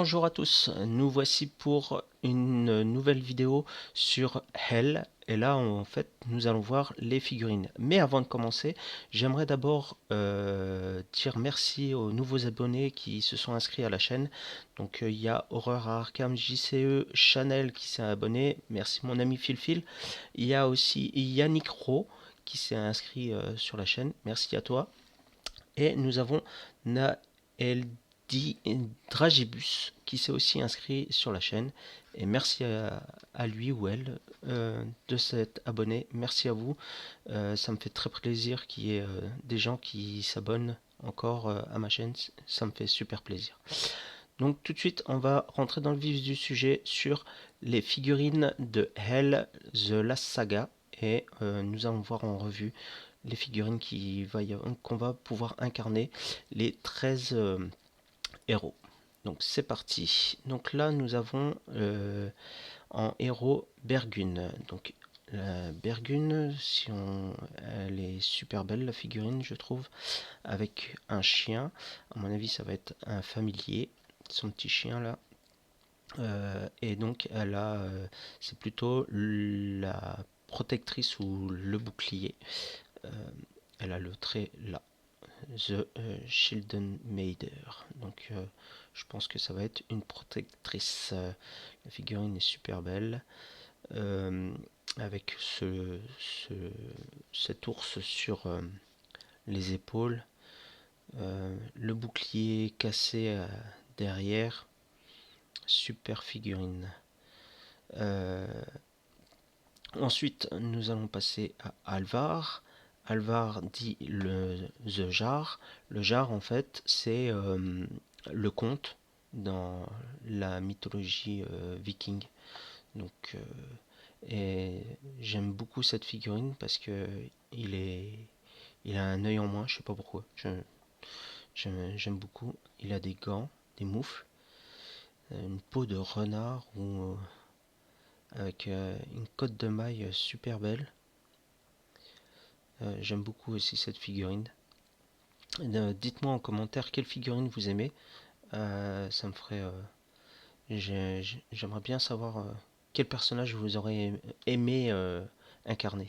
Bonjour à tous, nous voici pour une nouvelle vidéo sur Hell. Et là, en fait, nous allons voir les figurines. Mais avant de commencer, j'aimerais d'abord dire merci aux nouveaux abonnés qui se sont inscrits à la chaîne. Donc, il y a Horreur à Arkham, JCE, Chanel qui s'est abonné. Merci mon ami Phil. Il y a aussi Yannick Ro qui s'est inscrit sur la chaîne. Merci à toi. Et nous avons Naeldi Dragibus qui s'est aussi inscrit sur la chaîne. Et merci à lui ou elle de s'être abonné. Merci à vous. Ça me fait très plaisir qu'il y ait des gens qui s'abonnent encore à ma chaîne. Ça me fait super plaisir. Donc tout de suite, on va rentrer dans le vif du sujet sur les figurines de Hell The Last Saga. Et nous allons voir en revue les figurines qu'on va pouvoir incarner, les 13 héros. Donc c'est parti. Donc là nous avons en héros Bergun. Donc la Bergun, elle est super belle la figurine je trouve, avec un chien. À mon avis ça va être un familier, son petit chien là. Et donc c'est plutôt la protectrice ou le bouclier. Euh, Elle a le trait là, The Childen Maider. Donc je pense que ça va être une protectrice. La figurine est super belle. Euh, avec cet ours sur les épaules. Le bouclier cassé derrière. Super figurine. Euh, Ensuite, nous allons passer à Alvar. Alvar dit The Jar. Le Jar, en fait, c'est le conte dans la mythologie viking. Donc, et j'aime beaucoup cette figurine parce que il a un œil en moins. Je sais pas pourquoi. J'aime beaucoup. Il a des gants, des moufles, une peau de renard ou avec une cotte de maille super belle. J'aime beaucoup aussi cette figurine. Dites-moi en commentaire quelle figurine vous aimez. Ça me ferait. J'aimerais bien savoir quel personnage vous aurez aimé incarner.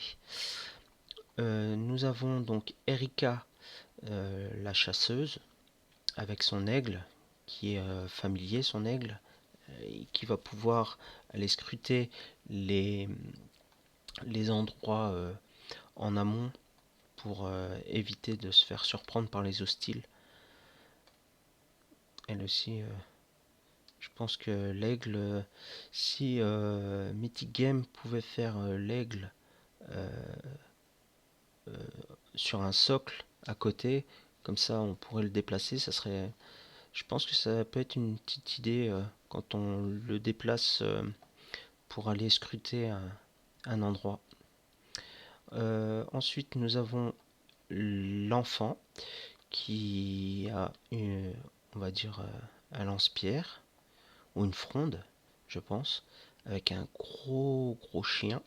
Nous avons donc Erika, la chasseuse, avec son aigle, qui est familier, son aigle, qui va pouvoir aller scruter les, les endroits en amont pour éviter de se faire surprendre par les hostiles. Elle aussi, je pense que l'aigle, si Mythic Game pouvait faire l'aigle euh, euh, sur un socle à côté, comme ça on pourrait le déplacer, ça serait. Je pense que ça peut être une petite idée quand on le déplace pour aller scruter un endroit. Ensuite, nous avons l'enfant qui a on va dire, un lance-pierre ou une fronde, je pense, avec un gros chien.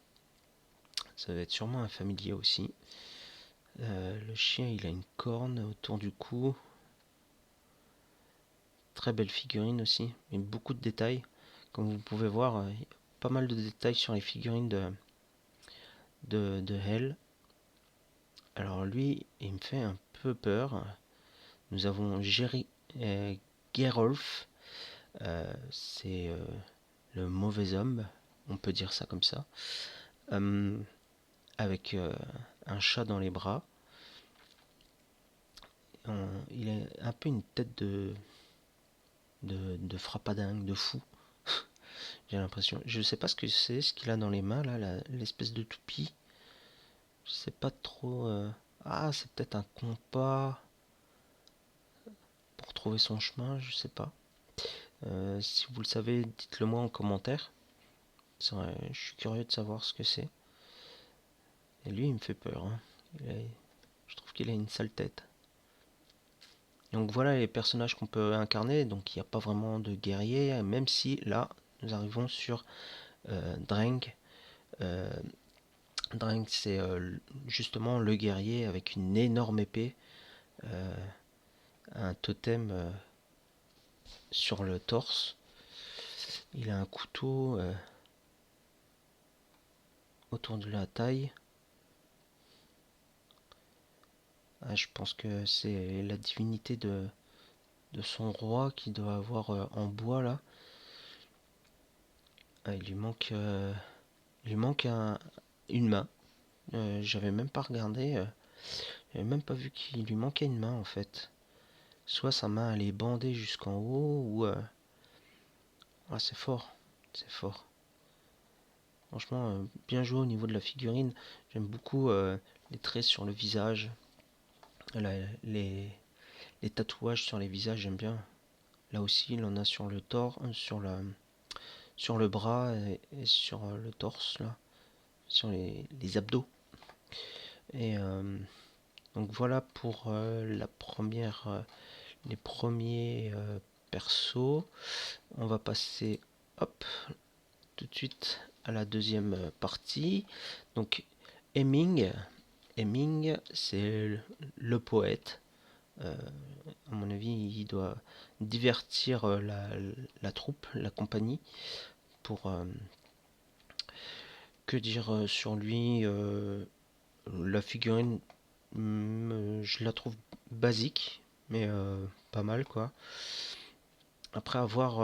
Ça va être sûrement un familier aussi. Le chien, il a une corne autour du cou. Très belle figurine aussi, et beaucoup de détails. Comme vous pouvez voir, il y a pas mal de détails sur les figurines de Hell. Alors lui, il me fait un peu peur. Nous avons Gerolf, c'est le mauvais homme, on peut dire ça comme ça, euh, avec un chat dans les bras. Il a un peu une tête de frappadingue, de fou, j'ai l'impression. Je sais pas ce que c'est, ce qu'il a dans les mains, là, l'espèce de toupie. Je sais pas trop. Ah, c'est peut-être un compas pour trouver son chemin, je sais pas. Si vous le savez, dites-le moi en commentaire. Je suis curieux de savoir ce que c'est. Et lui, il me fait peur, hein. Je trouve qu'il a une sale tête. Donc voilà les personnages qu'on peut incarner. Donc il n'y a pas vraiment de guerrier, même si là, nous arrivons sur Dreng. Euh, Dreng, c'est justement le guerrier avec une énorme épée, un totem sur le torse. Il a un couteau autour de la taille. Ah, je pense que c'est la divinité de son roi qui doit avoir en bois là. Ah, il lui manque une main. J'avais même pas regardé. J'avais même pas vu qu'il lui manquait une main en fait. Soit sa main elle est bandée jusqu'en haut ou ah, c'est fort, c'est fort. Franchement, bien joué au niveau de la figurine. J'aime beaucoup les traits sur le visage, les, les tatouages sur les visages, j'aime bien. Là aussi, il en a sur le torse, sur le bras et sur le torse, là, sur les abdos. Et donc voilà pour les premiers persos. On va passer, hop, tout de suite à la deuxième partie. Donc Hemming, Hemming, c'est le poète. Euh, à mon avis, il doit divertir la troupe, la compagnie, pour que dire sur lui. La figurine, je la trouve basique, mais pas mal quoi. Après avoir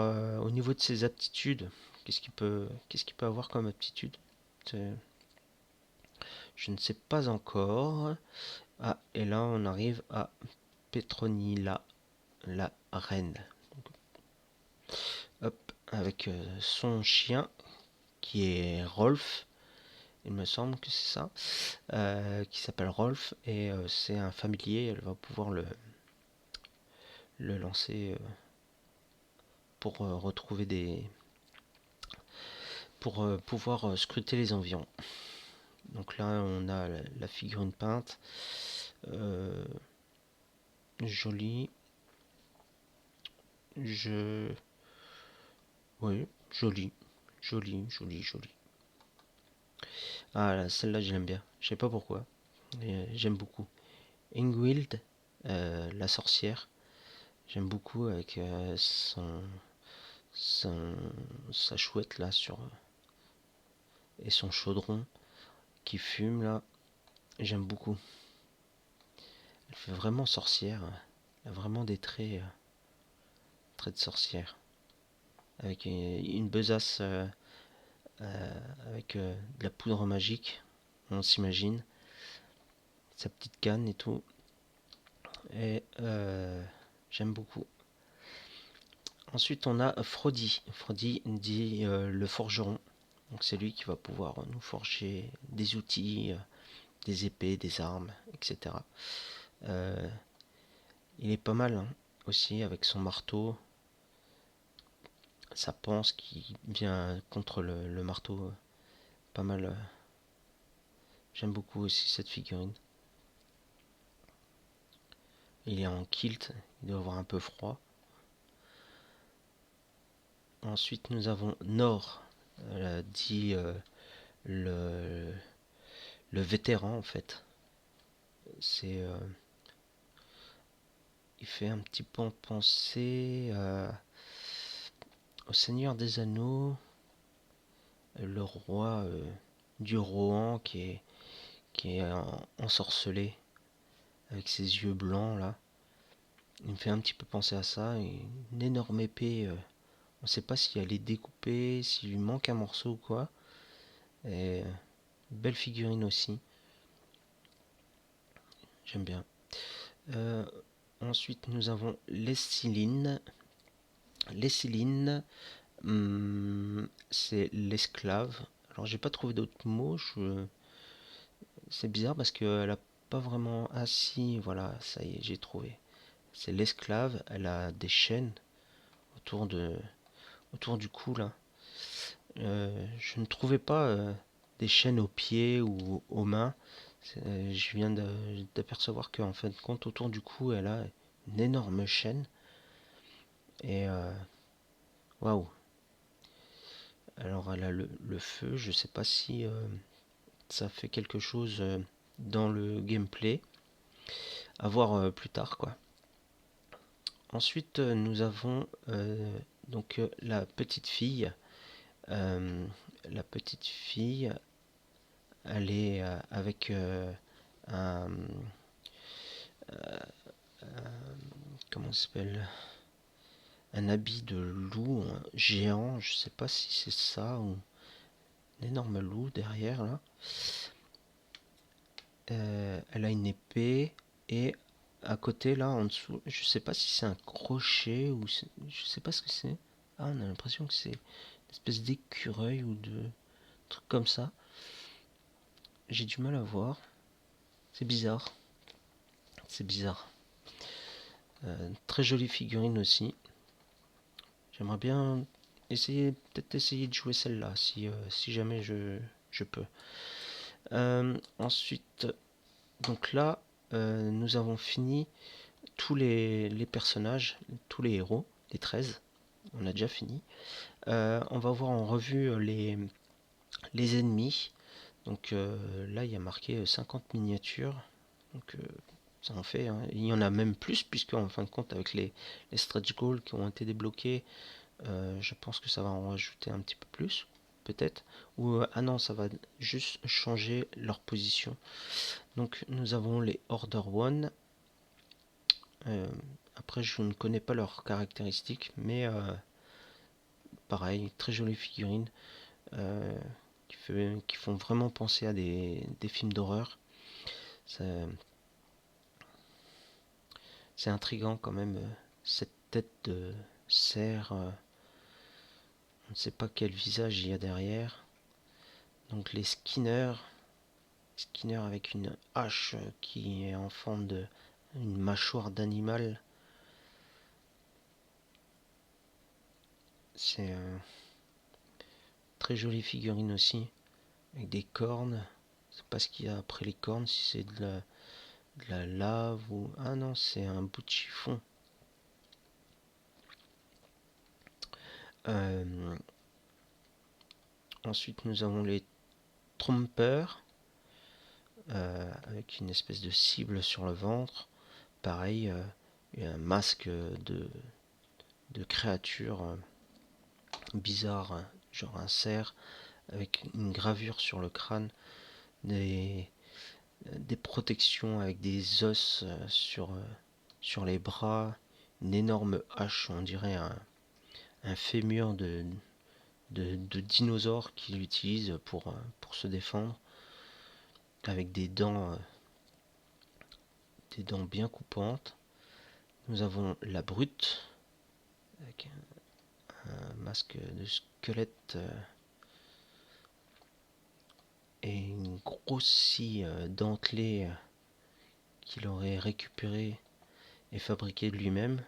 au niveau de ses aptitudes, qu'est-ce qu'il peut avoir comme aptitude? Je ne sais pas encore. Ah, et là on arrive à Petronilla, la reine. Hop, avec son chien qui est Rolf, il me semble que c'est ça, qui s'appelle Rolf et c'est un familier. Elle va pouvoir le lancer pour retrouver pour pouvoir scruter les environs. Donc là on a la figurine peinte, euh, jolie, je, oui, jolie, jolie. Ah, celle-là, je l'aime bien. Je sais pas pourquoi, mais j'aime beaucoup. Ingwild, la sorcière. J'aime beaucoup avec son, sa chouette là et son chaudron qui fume là. J'aime beaucoup. Elle fait vraiment sorcière. Elle a vraiment des traits de sorcière. Avec une besace avec de la poudre magique, on s'imagine. Sa petite canne et tout. Et j'aime beaucoup. Ensuite, on a Frodi. Frodi dit le forgeron. Donc, c'est lui qui va pouvoir nous forger des outils, des épées, des armes, etc. Euh, il est pas mal hein, aussi avec son marteau, sa panse qui vient contre le marteau. Pas mal. J'aime beaucoup aussi cette figurine. Il est en kilt, il doit avoir un peu froid. Ensuite, nous avons Nord, dit le, le vétéran en fait. C'est, il fait un petit peu penser au Seigneur des Anneaux, le roi du Rohan qui est ensorcelé avec ses yeux blancs là. Il me fait un petit peu penser à ça. Et une énorme épée. On ne sait pas si elle est découpée, s'il lui manque un morceau ou quoi. Et belle figurine aussi. J'aime bien. Euh, Ensuite, nous avons les Cylines. Les Cylines, c'est l'esclave. Alors, j'ai pas trouvé d'autres mots. C'est bizarre parce qu'elle a pas vraiment. Ah si, voilà, ça y est, j'ai trouvé. C'est l'esclave. Elle a des chaînes autour autour du cou là. Je ne trouvais pas des chaînes aux pieds ou aux mains. Je viens d'apercevoir qu'en fin de compte, autour du cou, elle a une énorme chaîne. Et waouh! Alors elle a le feu, je sais pas si ça fait quelque chose dans le gameplay. À voir plus tard quoi. Ensuite, nous avons donc la petite fille. Euh, la petite fille, elle est avec un, comment ça s'appelle, un habit de loup géant. Je sais pas si c'est ça ou un énorme loup derrière là. Elle a une épée et à côté là en dessous, je sais pas si c'est un crochet ou je sais pas ce que c'est. Ah, on a l'impression que c'est une espèce d'écureuil ou de truc comme ça. J'ai du mal à voir. C'est bizarre. C'est bizarre. Très jolie figurine aussi. J'aimerais bien peut-être essayer de jouer celle-là si jamais je peux. Ensuite, donc là, nous avons fini tous les personnages, tous les héros, les 13. On a déjà fini. On va voir en revue les ennemis. Donc là, il y a marqué 50 miniatures. Donc ça en fait. Hein. Il y en a même plus, puisque en fin de compte, avec les stretch goals qui ont été débloqués, je pense que ça va en rajouter un petit peu plus, peut-être. Ou ah non, ça va juste changer leur position. Donc nous avons les Order One. Euh, Après, je ne connais pas leurs caractéristiques, mais pareil, très jolie figurine euh, qui font vraiment penser à des films d'horreur. C'est intriguant quand même, cette tête de cerf. On ne sait pas quel visage il y a derrière. Donc les Skinner avec une hache qui est en forme de une mâchoire d'animal. C'est très jolie figurine aussi, avec des cornes. Je sais pas ce qu'il y a après les cornes, si c'est de la lave ou... Ah non, c'est un bout de chiffon. Euh, Ensuite, nous avons les trompeurs, avec une espèce de cible sur le ventre. Pareil, il y a un masque de créature bizarre, hein, genre un cerf, avec une gravure sur le crâne, des, des protections avec des os sur les bras, une énorme hache, on dirait un fémur de dinosaure qu'il utilise pour se défendre, avec des dents bien coupantes. Nous avons la brute, avec un masque de squelette et une grosse scie dentelée qu'il aurait récupérée et fabriquée de lui-même.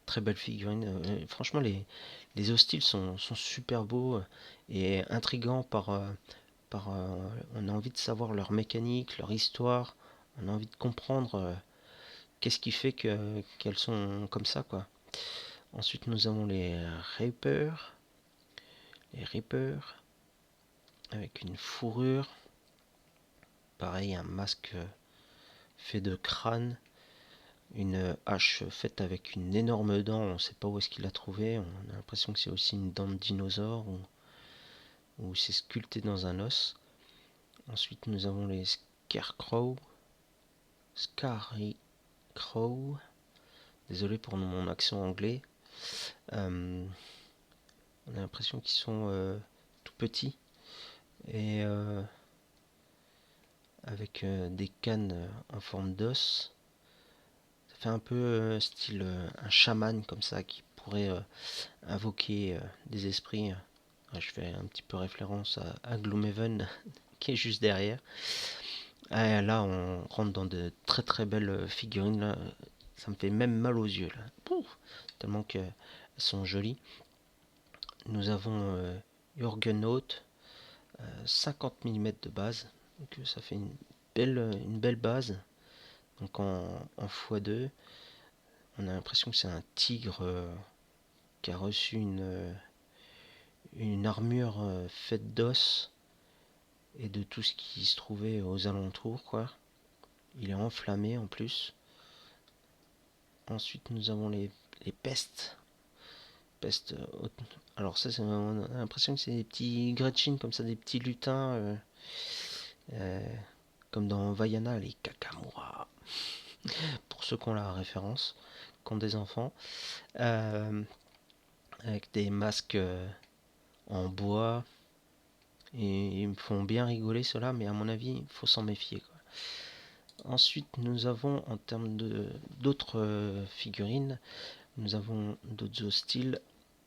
Très belle figurine. Franchement, les hostiles sont super beaux et intrigants on a envie de savoir leur mécanique, leur histoire. On a envie de comprendre qu'est-ce qui fait qu'elles sont comme ça, quoi. Ensuite, nous avons Reapers. Les Reapers avec une fourrure. Pareil, un masque fait de crâne. Une hache faite avec une énorme dent. On ne sait pas où est-ce qu'il l'a trouvée. On a l'impression que c'est aussi une dent de dinosaure ou c'est sculpté dans un os. Ensuite, nous avons les Scarecrow. Scarecrow. Désolé pour mon accent anglais. On a l'impression qu'ils sont tout petits et avec des cannes en forme d'os. Ça fait un peu style un chaman comme ça qui pourrait invoquer des esprits. Je fais un petit peu référence à Gloomhaven qui est juste derrière. Et là, on rentre dans de très très belles figurines. Là. Ça me fait même mal aux yeux. Là. Pouf, tellement qu'elles sont jolies. Nous avons Jurgennaut, 50 mm de base. Donc ça fait une belle base. Donc en x2. On a l'impression que c'est un tigre qui a reçu une armure faite d'os et de tout ce qui se trouvait aux alentours, quoi. Il est enflammé en plus. Ensuite, nous avons les pestes. Alors ça, on a l'impression que c'est des petits Gretchen, comme ça, des petits lutins, euh, comme dans Vaiana, les Kakamura, pour ceux qui ont la référence, qui ont des enfants, euh, avec des masques en bois, et ils me font bien rigoler ceux-là, mais à mon avis, il faut s'en méfier, quoi. Ensuite, nous avons, en termes d'autres figurines, nous avons d'autres hostiles,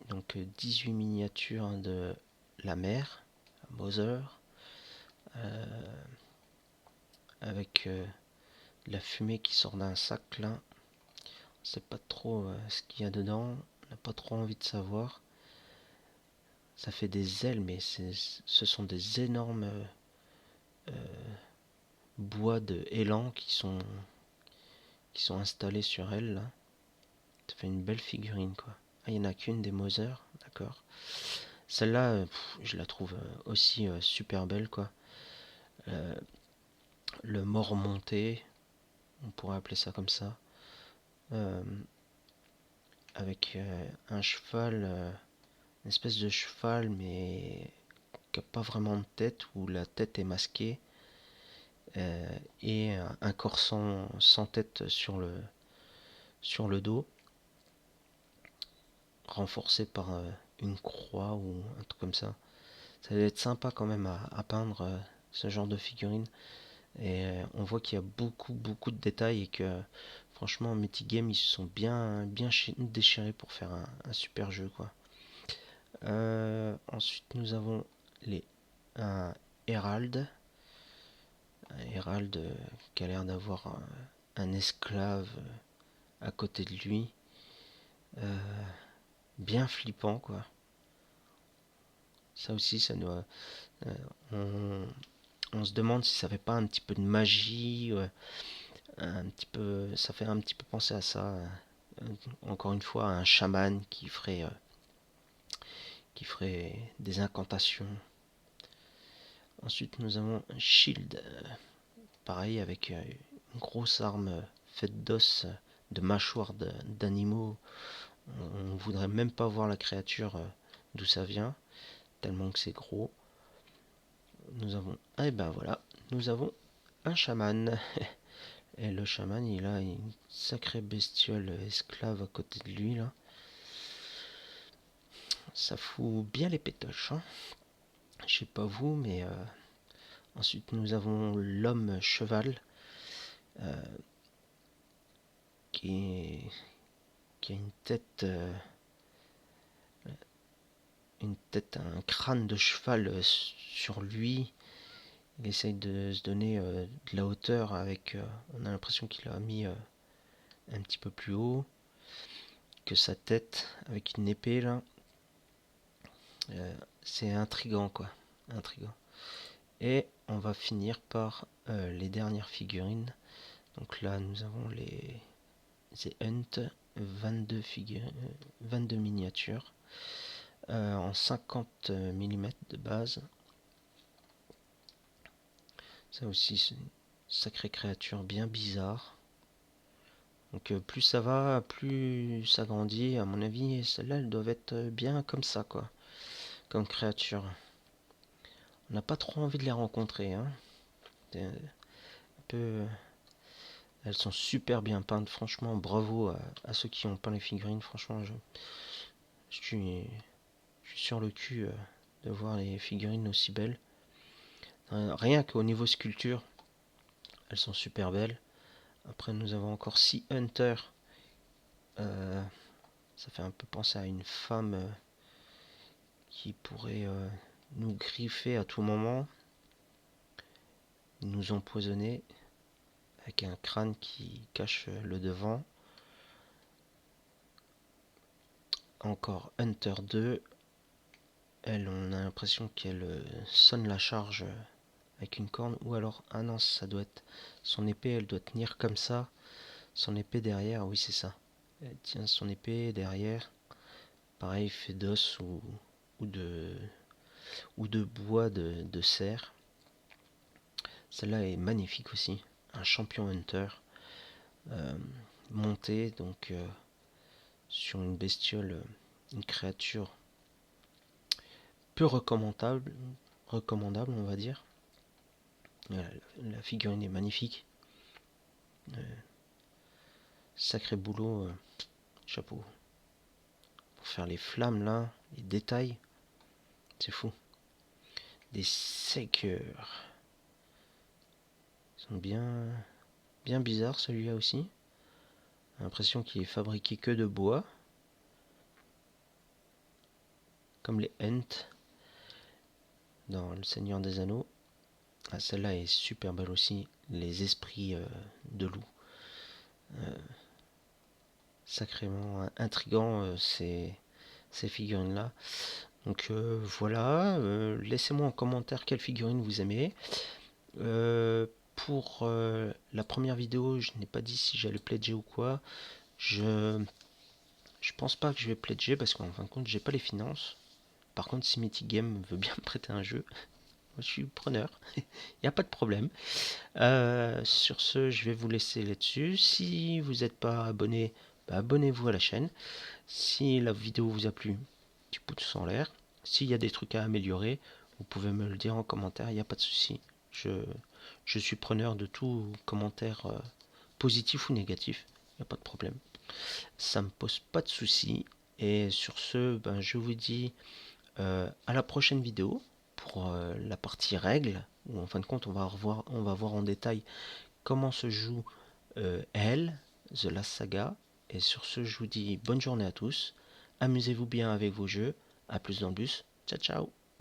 donc 18 miniatures de la mer, Mother, avec de la fumée qui sort d'un sac là. On sait pas trop ce qu'il y a dedans, on n'a pas trop envie de savoir. Ça fait des ailes, mais ce sont des énormes bois de élan qui sont installés sur elle là. Ça fait une belle figurine quoi. Ah, il n'y en a qu'une des Mother, d'accord. Celle-là, je la trouve aussi super belle quoi. Euh, le mort monté, on pourrait appeler ça comme ça. Euh, avec un cheval, une espèce de cheval, mais qui n'a pas vraiment de tête, où la tête est masquée, et un corps sans tête sur le dos, renforcé par une croix ou un truc comme ça. Ça va être sympa quand même à peindre ce genre de figurine. Et on voit qu'il y a beaucoup de détails et que franchement Mythic Game ils se sont bien déchirés pour faire un super jeu quoi. Ensuite nous avons un Herald. Un Herald qui a l'air d'avoir un esclave à côté de lui. Euh, Bien flippant quoi. Ça aussi ça doit. Euh, on se demande si ça fait pas un petit peu de magie. Un petit peu, ça fait un petit peu penser à ça. Encore une fois, un chaman qui ferait des incantations. Ensuite, nous avons un shield, pareil avec une grosse arme faite d'os, de mâchoires d'animaux. On voudrait même pas voir la créature d'où ça vient, tellement que c'est gros. Nous avons, et ben voilà, nous avons un chaman. Et le chaman, il a une sacrée bestiole esclave à côté de lui là. Ça fout bien les pétoches, hein. Je sais pas vous, mais ensuite nous avons l'homme cheval euh, qui, est- qui a une tête, un crâne de cheval sur lui. Il essaye de se donner de la hauteur avec. On a l'impression qu'il a mis un petit peu plus haut que sa tête avec une épée là. C'est intriguant quoi, intriguant. Et on va finir par les dernières figurines. Donc là, nous avons les The Hunt, 22 miniatures en 50 mm de base. Ça aussi, c'est une sacrée créature bien bizarre. Donc plus ça va, plus ça grandit. À mon avis, celles-là, elles doivent être bien comme ça, quoi. Comme créature. On n'a pas trop envie de les rencontrer, hein. Un peu. Elles sont super bien peintes, franchement, bravo à ceux qui ont peint les figurines. Franchement, je suis, je suis sur le cul de voir les figurines aussi belles. Rien qu'au niveau sculpture, elles sont super belles. Après, nous avons encore Sea Hunter. Euh, Ça fait un peu penser à une femme qui pourrait nous griffer à tout moment, nous empoisonner, avec un crâne qui cache le devant. Encore Hunter 2. Elle, on a l'impression qu'elle sonne la charge avec une corne. Ou alors, ah non, ça doit être son épée, elle doit tenir comme ça. Son épée derrière, oui, c'est ça. Elle tient son épée derrière. Pareil, fait d'os ou ou de bois de cerf. Celle-là est magnifique aussi. Un champion hunter. Euh, monter donc sur une bestiole, une créature peu recommandable on va dire. La figurine est magnifique. Sacré boulot, chapeau. Pour faire les flammes là, les détails, c'est fou. Des séqueurs. Ils sont bien bizarres celui-là aussi. J'ai l'impression qu'il est fabriqué que de bois. Comme les Ents dans Le Seigneur des Anneaux. Ah, celle-là est super belle aussi. Les esprits de loup. Sacrément intrigant ces figurines-là. Donc voilà, laissez-moi en commentaire quelle figurine vous aimez. Pour la première vidéo, je n'ai pas dit si j'allais pledger ou quoi. Je pense pas que je vais pledger parce qu'en fin de compte, j'ai pas les finances. Par contre, si Mythic Game veut bien me prêter un jeu, moi, je suis preneur. Il n'y a pas de problème. Sur ce, je vais vous laisser là-dessus. Si vous n'êtes pas abonné, bah, abonnez-vous à la chaîne. Si la vidéo vous a plu, petit pouce en l'air. S'il y a des trucs à améliorer, vous pouvez me le dire en commentaire, il n'y a pas de souci. Je suis preneur de tout commentaire positif ou négatif, il n'y a pas de problème. Ça me pose pas de souci. Et sur ce, ben, je vous dis à la prochaine vidéo pour la partie règles, où en fin de compte on va voir en détail comment se joue Elle, The Last Saga. Et sur ce, je vous dis bonne journée à tous. Amusez-vous bien avec vos jeux. A plus dans le bus. Ciao ciao.